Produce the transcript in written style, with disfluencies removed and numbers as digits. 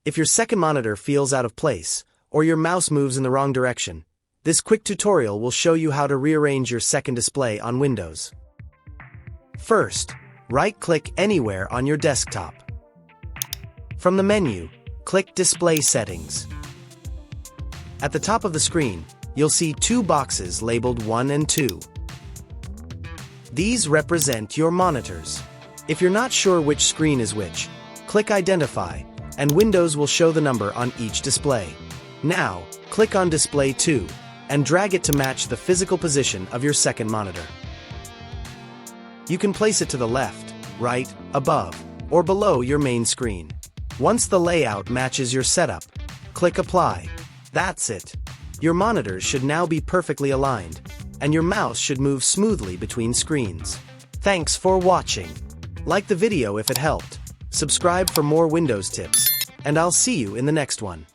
If your second monitor feels out of place, or your mouse moves in the wrong direction, this quick tutorial will show you how to rearrange your second display on Windows. First, right-click anywhere on your desktop. From the menu, click Display Settings. At the top of the screen, you'll see two boxes labeled 1 and 2. These represent your monitors. If you're not sure which screen is which, click Identify, and Windows will show the number on each display. Now, click on Display 2, and drag it to match the physical position of your second monitor. You can place it to the left, right, above, or below your main screen. Once the layout matches your setup, click Apply. That's it. Your monitors should now be perfectly aligned, and your mouse should move smoothly between screens. Thanks for watching. Like the video if it helped, subscribe for more Windows tips, and I'll see you in the next one.